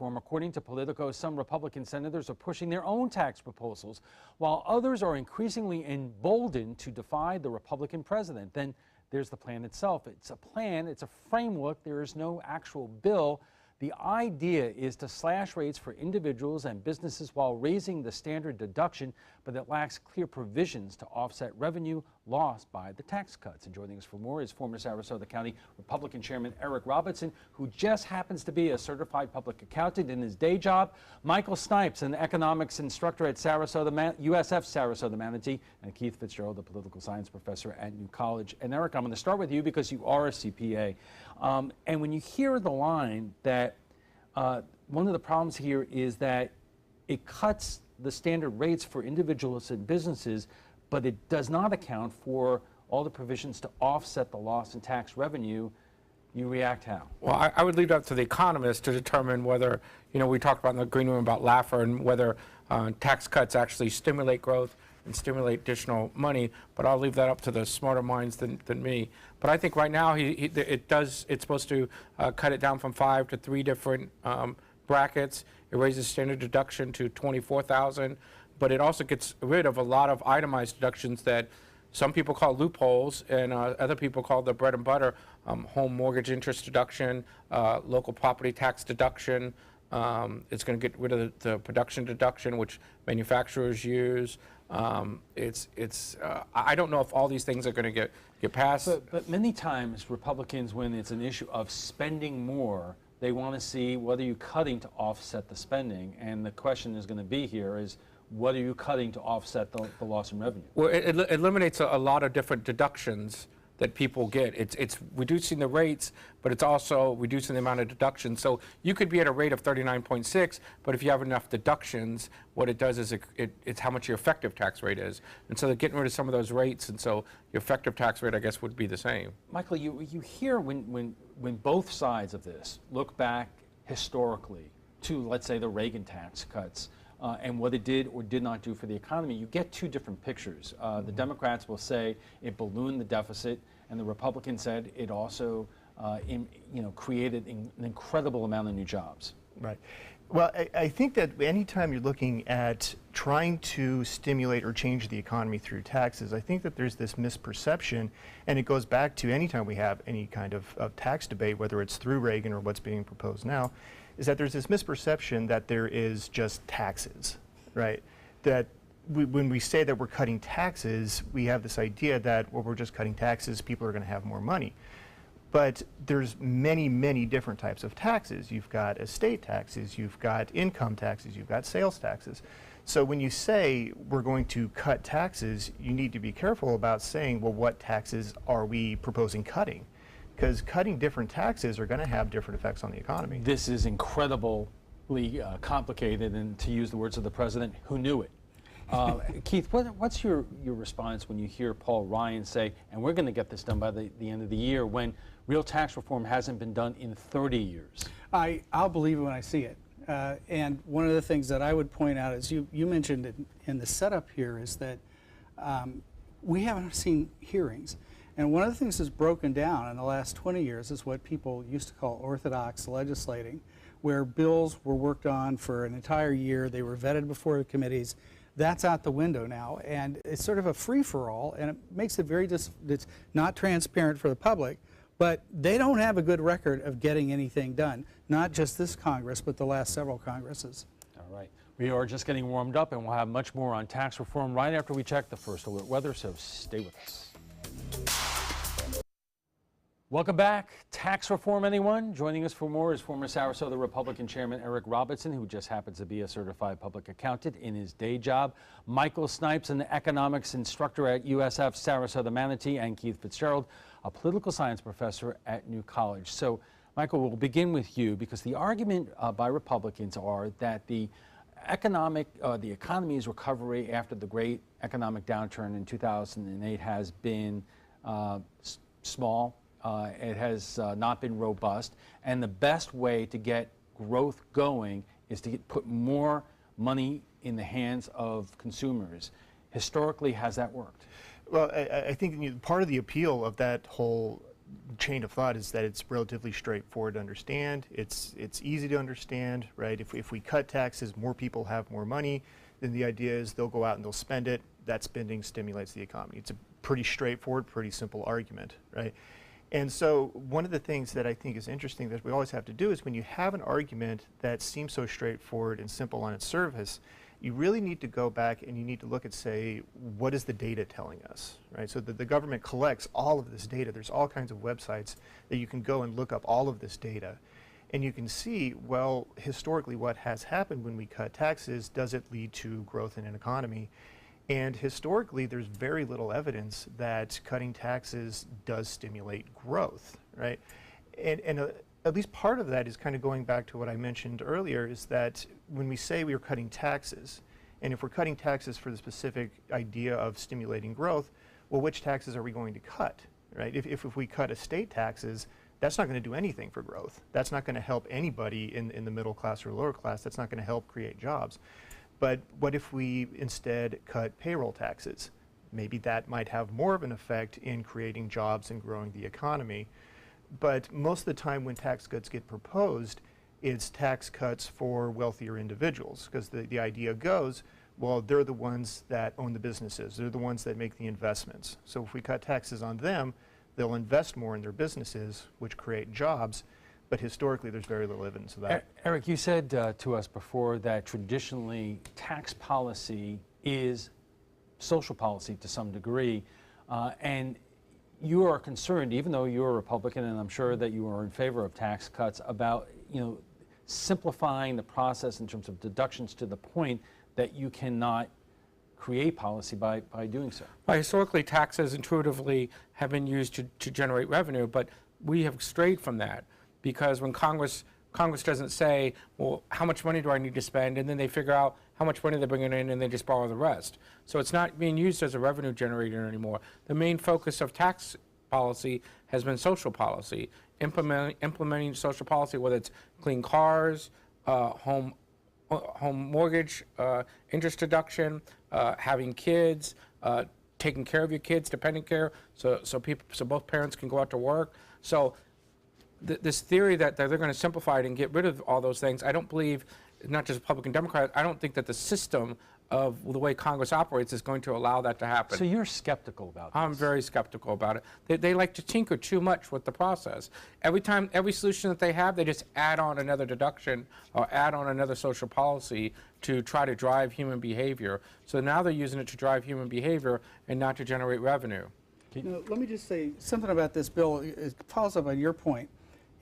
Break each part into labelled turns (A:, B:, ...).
A: reform. According to Politico, some Republican senators are pushing their own tax proposals, while others are increasingly emboldened to defy the Republican president. Then there's the plan itself. It's a plan, it's a framework, there is no actual bill. The idea is to slash rates for individuals and businesses while raising the standard deduction, but it lacks clear provisions to offset revenue lost by the tax cuts. And joining us for more is former Sarasota County Republican Chairman Eric Robertson, who just happens to be a certified public accountant in his day job. Michael Snipes, an economics instructor at USF Sarasota Manatee, and Keith Fitzgerald, a political science professor at New College. And Eric, I'm going to start with you because you are a CPA. And when you hear the line that one of the problems here is that it cuts the standard rates for individuals and businesses, but it does not account for all the provisions to offset the loss in tax revenue. You react how?
B: Well, I would leave it up to the economists to determine whether, we talked about in the green room about Laffer and whether tax cuts actually stimulate growth and stimulate additional money, but I'll leave that up to the smarter minds than me. But I think right now it's supposed to cut it down from 5 to 3 different brackets. It raises standard deduction to $24,000, but it also gets rid of a lot of itemized deductions that some people call loopholes and other people call the bread and butter, home mortgage interest deduction, local property tax deduction. It's going to get rid of the production deduction, which manufacturers use. I don't know if all these things are going to get passed.
A: But many times Republicans, when it's an issue of spending more, they want to see what are you cutting to offset the spending. And the question is going to be here is, what are you cutting to offset the loss in revenue?
B: Well, it eliminates a lot of different deductions that people get. It's reducing the rates, but it's also reducing the amount of deductions. So you could be at a rate of 39.6, but if you have enough deductions, what it does is it's how much your effective tax rate is. And so they're getting rid of some of those rates, and so your effective tax rate, I guess, would be the same.
A: Michael, you hear when both sides of this look back historically to, let's say, the Reagan tax cuts, and what it did or did not do for the economy, you get two different pictures. The Democrats will say it ballooned the deficit, and the Republicans said it also created an incredible amount of new jobs.
C: Right. Well, I think that anytime you're looking at trying to stimulate or change the economy through taxes, I think that there's this misperception, and it goes back to anytime we have any kind of tax debate, whether it's through Reagan or what's being proposed now, is that there's this misperception that there is just taxes, right? That when we say that we're cutting taxes, we have this idea that, well, we're just cutting taxes, people are going to have more money. But there's many, many different types of taxes. You've got estate taxes, you've got income taxes, you've got sales taxes. So when you say we're going to cut taxes, you need to be careful about saying, well, what taxes are we proposing cutting? Because cutting different taxes are going to have different effects on the economy.
A: This is incredibly complicated, and to use the words of the president, who knew it? Keith, what's your response when you hear Paul Ryan say, and we're going to get this done by the end of the year, when real tax reform hasn't been done in 30 years?
D: I'll believe it when I see it. And one of the things that I would point out is you mentioned in the setup here is that we haven't seen hearings. And one of the things that's broken down in the last 20 years is what people used to call orthodox legislating, where bills were worked on for an entire year, they were vetted before the committees. That's out the window now, and it's sort of a free-for-all, and it makes it it's not transparent for the public, but they don't have a good record of getting anything done, not just this Congress, but the last several Congresses.
A: All right. We are just getting warmed up, and we'll have much more on tax reform right after we check the first alert weather, so stay with us. Welcome back. Tax reform, anyone? Joining us for more is former Sarasota Republican Chairman Eric Robertson, who just happens to be a certified public accountant in his day job. Michael Snipes, an economics instructor at USF Sarasota Manatee, and Keith Fitzgerald, a political science professor at New College. So, Michael, we'll begin with you because the argument by Republicans are that the economy's recovery after the great economic downturn in 2008 has been small. It has not been robust, and the best way to get growth going is to put more money in the hands of consumers. Historically, has that worked?
C: Well, I think part of the appeal of that whole chain of thought is that it's relatively straightforward to understand. It's easy to understand, right? If we cut taxes, more people have more money, then the idea is they'll go out and they'll spend it. That spending stimulates the economy. It's a pretty straightforward, pretty simple argument, right? And so one of the things that I think is interesting that we always have to do is when you have an argument that seems so straightforward and simple on its surface, you really need to go back and you need to look at, say, what is the data telling us, right? So the government collects all of this data. There's all kinds of websites that you can go and look up all of this data. And you can see, well, historically what has happened when we cut taxes, does it lead to growth in an economy? And historically, there's very little evidence that cutting taxes does stimulate growth, right? And at least part of that is kind of going back to what I mentioned earlier, is that when we say we are cutting taxes, and if we're cutting taxes for the specific idea of stimulating growth, well, which taxes are we going to cut, right? If we cut estate taxes, that's not going to do anything for growth. That's not going to help anybody in the middle class or lower class. That's not going to help create jobs. But what if we instead cut payroll taxes? Maybe that might have more of an effect in creating jobs and growing the economy. But most of the time when tax cuts get proposed, it's tax cuts for wealthier individuals, because the idea goes, well, they're the ones that own the businesses. They're the ones that make the investments. So if we cut taxes on them, they'll invest more in their businesses, which create jobs. But historically, there's very little evidence of that.
A: Eric, you said to us before that traditionally tax policy is social policy to some degree, and you are concerned, even though you're a Republican, and I'm sure that you are in favor of tax cuts, about simplifying the process in terms of deductions to the point that you cannot create policy by doing so.
B: Well, historically, taxes intuitively have been used to generate revenue, but we have strayed from that. Because when Congress doesn't say, well, how much money do I need to spend, and then they figure out how much money they're bringing in and they just borrow the rest. So it's not being used as a revenue generator anymore. The main focus of tax policy has been social policy, implementing social policy, whether it's clean cars, home mortgage, interest deduction, having kids, taking care of your kids, dependent care, so both parents can go out to work. So this theory that they're going to simplify it and get rid of all those things, I don't believe, not just Republican, Democrat, I don't think that the system of the way Congress operates is going to allow that to happen.
A: So you're skeptical about this?
B: I'm very skeptical about it. They like to tinker too much with the process. Every solution that they have, they just add on another deduction or add on another social policy to try to drive human behavior. So now they're using it to drive human behavior and not to generate revenue.
D: Let me just say something about this bill. It follows up on your point.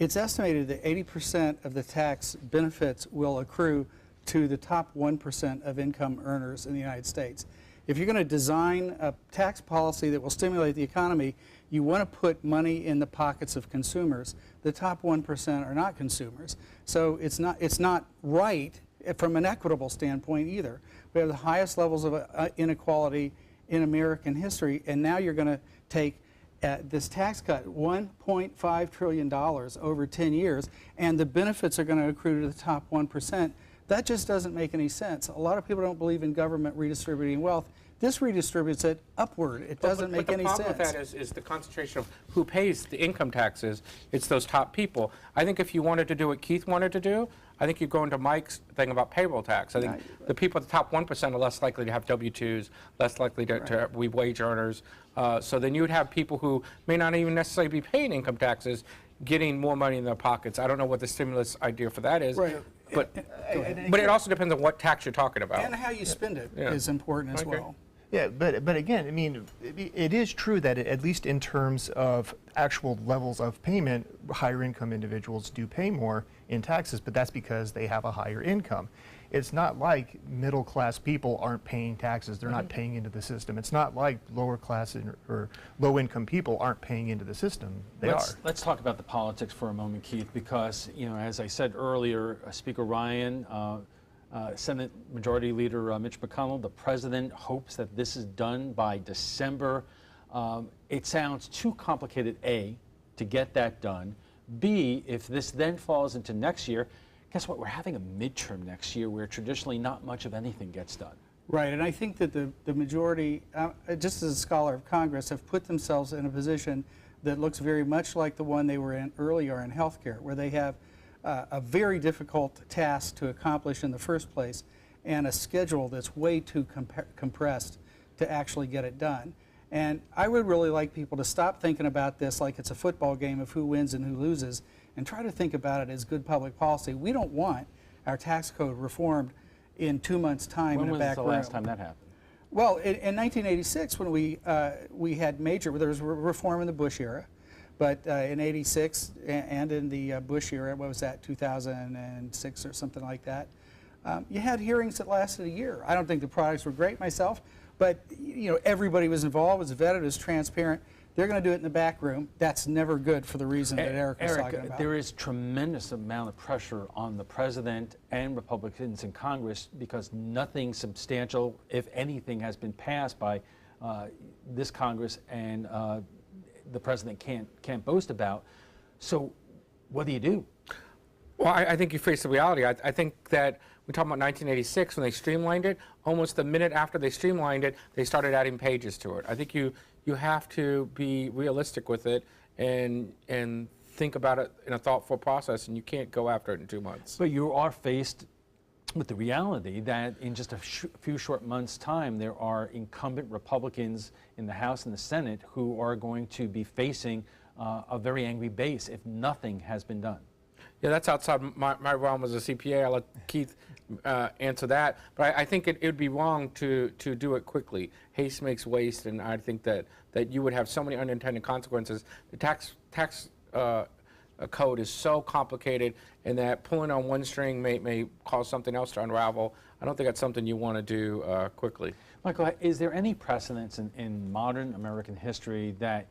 D: It's estimated that 80% of the tax benefits will accrue to the top 1% of income earners in the United States. If you're going to design a tax policy that will stimulate the economy, you want to put money in the pockets of consumers. The top 1% are not consumers. So it's not right from an equitable standpoint either. We have the highest levels of inequality in American history, and now you're going to take this tax cut, $1.5 trillion over 10 years, and the benefits are going to accrue to the top 1%. That just doesn't make any sense. A lot of people don't believe in government redistributing wealth. This redistributes it upward. It doesn't make any sense.
B: The problem with that is the concentration of who pays the income taxes. It's those top people. I think if you wanted to do what Keith wanted to do, I think you go into Mike's thing about payroll tax. I think the people at the top 1% are less likely to have W-2s, less likely to be wage earners. So then you would have people who may not even necessarily be paying income taxes getting more money in their pockets. I don't know what the stimulus idea for that is.
D: Right.
B: But it also depends on what tax you're talking about.
D: And how you spend it is important as well.
C: Yeah, but again, I mean, it is true that at least in terms of actual levels of payment, higher income individuals do pay more in taxes, but that's because they have a higher income. It's not like middle class people aren't paying taxes, they're not paying into the system. It's not like lower class or low income people aren't paying into the system. They are.
A: Let's talk about the politics for a moment, Keith, because, as I said earlier, Speaker Ryan, Senate Majority Leader Mitch McConnell, the president hopes that this is done by December. It sounds too complicated, A, to get that done. B, if this then falls into next year, guess what? We're having a midterm next year where traditionally not much of anything gets done.
D: Right, and I think that the majority, just as a scholar of Congress, have put themselves in a position that looks very much like the one they were in earlier in healthcare, where they have a very difficult task to accomplish in the first place and a schedule that's way too compressed to actually get it done. And I would really like people to stop thinking about this like it's a football game of who wins and who loses, and try to think about it as good public policy. We don't want our tax code reformed in 2 months' time in a back room.
A: When was the last time that happened?
D: Well, in 1986, when we had there was reform in the Bush era, but in '86 and in the Bush era, what was that, 2006 or something like that, you had hearings that lasted a year. I don't think the products were great myself, but everybody was involved, was vetted, was transparent. They're going to do it in the back room. That's never good for the reason that Eric was talking about.
A: There is tremendous amount of pressure on the president and Republicans in Congress because nothing substantial, if anything, has been passed by this Congress, and the president can't boast about. So what do you do?
B: Well, I think you face the reality. I think that we talk about 1986 when they streamlined it. Almost the minute after they streamlined it, they started adding pages to it. I think you have to be realistic with it and think about it in a thoughtful process, and you can't go after it in 2 months.
A: But you are faced with the reality that in just a few short months' time, there are incumbent Republicans in the House and the Senate who are going to be facing a very angry base if nothing has been done.
B: Yeah, that's outside my realm as a CPA. I'll let Keith answer that. But I think it would be wrong to do it quickly. Haste makes waste, and I think that you would have so many unintended consequences. The tax code is so complicated, and that pulling on one string may cause something else to unravel. I don't think that's something you want to do quickly.
A: Michael, is there any precedence in modern American history that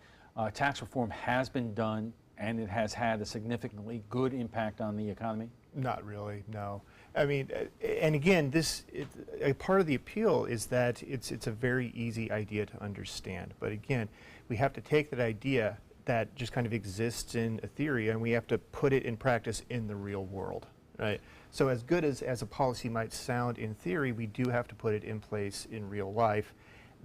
A: tax reform has been done and it has had a significantly good impact on the economy?
C: Not really, no. I mean, and again, a part of the appeal is that it's a very easy idea to understand. But again, we have to take that idea that just kind of exists in a theory, and we have to put it in practice in the real world, right? So as good as a policy might sound in theory, we do have to put it in place in real life.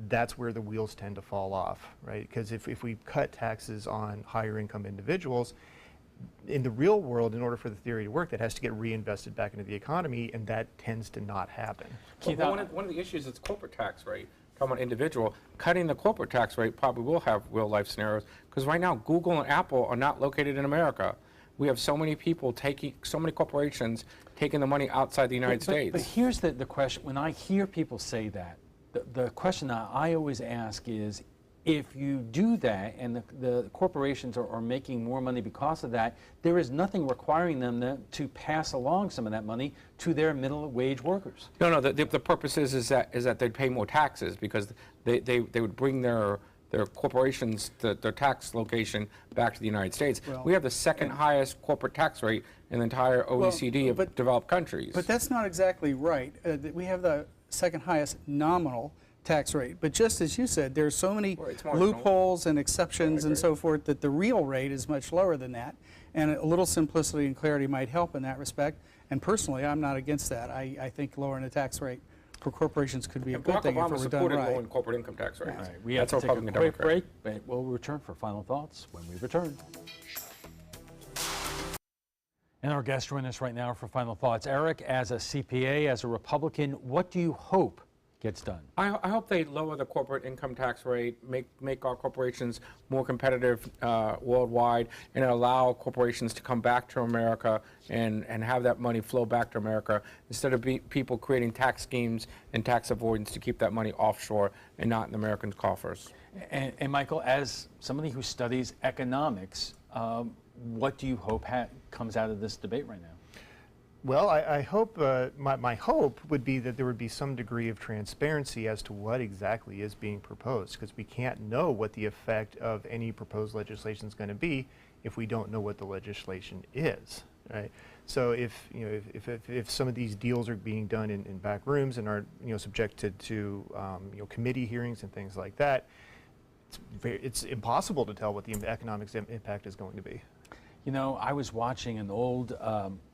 C: That's where the wheels tend to fall off, right? Because if we cut taxes on higher income individuals, in the real world, in order for the theory to work, that has to get reinvested back into the economy, and that tends to not happen.
B: Keith, one of the issues is corporate tax rate. Talking about individual, cutting the corporate tax rate probably will have real life scenarios, because right now Google and Apple are not located in America. We have so many people so many corporations taking the money outside the United States.
A: But here's the question. When I hear people say that, the question that I always ask is, if you do that and the corporations are making more money because of that, there is nothing requiring them to pass along some of that money to their middle wage workers.
B: No, the purpose is that they'd pay more taxes, because they would bring their corporations, their tax location back to the United States.
D: Well,
B: we have the second highest corporate tax rate in the entire OECD of developed countries.
D: But that's not exactly right. We have the second highest nominal tax rate. But just as you said, there's so many loopholes and exceptions and so forth that the real rate is much lower than that. And a little simplicity and clarity might help in that respect. And personally, I'm not against that. I think lowering the tax rate for corporations could be a good thing if it were done right.
B: Lowering corporate income tax rates.
A: All right, we have to take a quick break, but we'll return for final thoughts when we return. And our guests join us right now for final thoughts. Eric, as a CPA, as a Republican, what do you hope gets done?
B: I hope they lower the corporate income tax rate, make our corporations more competitive worldwide, and allow corporations to come back to America and have that money flow back to America, instead of people creating tax schemes and tax avoidance to keep that money offshore and not in American coffers.
A: And Michael, as somebody who studies economics, what do you hope comes out of this debate right now?
C: Well, I hope, my hope would be that there would be some degree of transparency as to what exactly is being proposed, because we can't know what the effect of any proposed legislation is going to be if we don't know what the legislation is, right? So if some of these deals are being done in back rooms and are subjected to committee hearings and things like that, it's impossible to tell what the economic impact is going to be.
A: You know, I was watching an old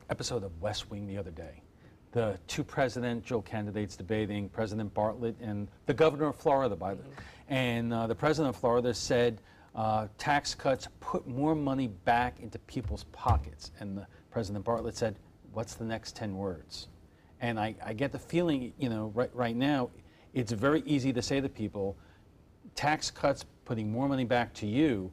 A: episode of West Wing the other day. The two presidential candidates debating, President Bartlett and the governor of Florida, by the way. And the president of Florida said, tax cuts put more money back into people's pockets. And President Bartlett said, what's the next 10 words? And I get the feeling, right now, it's very easy to say to people, tax cuts putting more money back to you,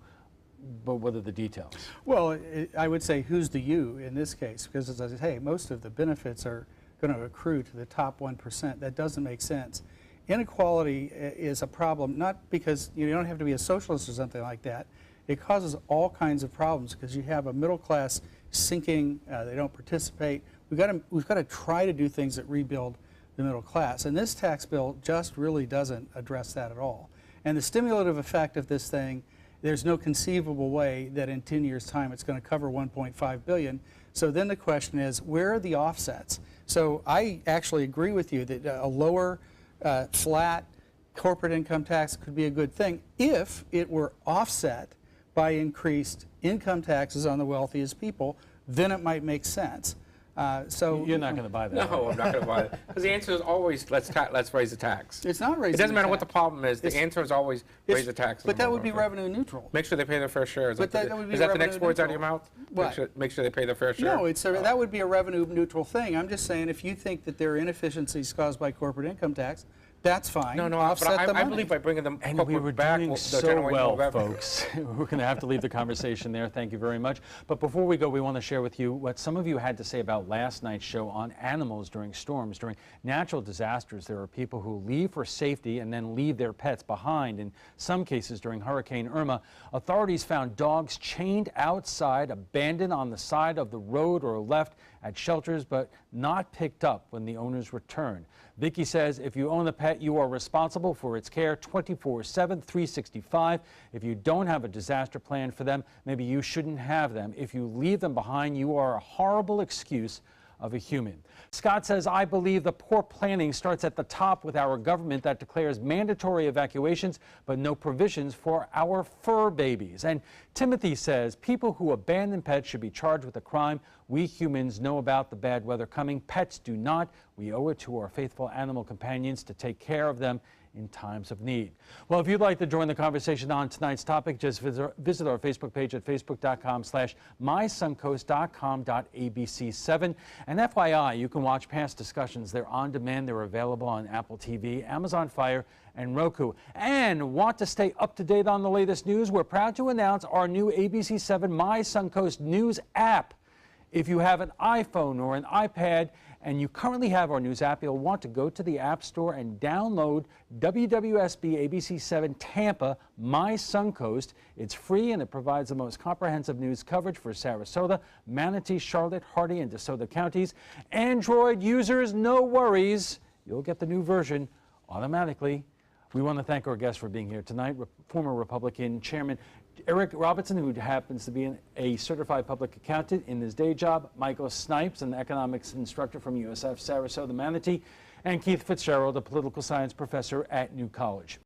A: but what are the details?
D: Well, I would say who's the you in this case? Because as I say, most of the benefits are going to accrue to the top 1%. That doesn't make sense. Inequality is a problem, not because you don't have to be a socialist or something like that. It causes all kinds of problems because you have a middle class sinking, they don't participate. We've got to try to do things that rebuild the middle class. And this tax bill just really doesn't address that at all. And the stimulative effect of this thing, there's no conceivable way that in 10 years' time it's going to cover $1.5 billion. So then the question is, where are the offsets? So I actually agree with you that a lower flat corporate income tax could be a good thing if it were offset by increased income taxes on the wealthiest people. Then it might make sense. So
A: you're not going to buy that.
B: No, I'm not going to buy it. Because the answer is always, let's raise the tax.
D: It's not raising.
B: It doesn't
D: the
B: matter what
D: tax.
B: the problem is. The answer is always raise the tax.
D: But that would be revenue neutral.
B: Make sure they pay their fair share. Is
D: But
B: that,
D: that would be
B: is that the
D: revenue
B: next words out of your
D: neutral.
B: mouth?
D: What?
B: Make sure they pay their fair share?
D: No, that would be a revenue neutral thing. I'm just saying if you think that there are inefficiencies caused by corporate income tax, that's fine.
B: No,
D: Offset
B: but
D: the
B: I
D: money.
B: believe by bringing them
A: And we were
B: back,
A: doing
B: they'll
A: so
B: generate
A: well,
B: more revenue.
A: folks. We're going to have to leave the conversation there. Thank you very much. But before we go, we want to share with you what some of you had to say about last night's show on animals during storms. During natural disasters, there are people who leave for safety and then leave their pets behind. In some cases, during Hurricane Irma, authorities found dogs chained outside, abandoned on the side of the road or left at shelters, but not picked up when the owners returned. Vicky says if you own a pet, you are responsible for its care 24/7, 365. If you don't have a disaster plan for them, maybe you shouldn't have them. If you leave them behind, you are a horrible excuse of a human. Scott says, I believe the poor planning starts at the top with our government that declares mandatory evacuations, but no provisions for our fur babies. And Timothy says, people who abandon pets should be charged with a crime. We humans know about the bad weather coming. Pets do not. We owe it to our faithful animal companions to take care of them in times of need. Well, if you'd like to join the conversation on tonight's topic, just visit our Facebook page at facebook.com/mysuncoast.com.abc7. And FYI, you can watch past discussions. They're on demand. They're available on Apple TV, Amazon Fire, and Roku. And want to stay up to date on the latest news? We're proud to announce our new ABC7 My Suncoast News app. If you have an iPhone or an iPad and you currently have our news app, you'll want to go to the App Store and download WWSB ABC7 Tampa My Suncoast. It's free and it provides the most comprehensive news coverage for Sarasota, Manatee, Charlotte, Hardee, and DeSoto counties. Android users, no worries. You'll get the new version automatically. We want to thank our guests for being here tonight. Former Republican Chairman Eric Robertson, who happens to be a certified public accountant in his day job, Michael Snipes, an economics instructor from USF Sarasota Manatee, and Keith Fitzgerald, a political science professor at New College.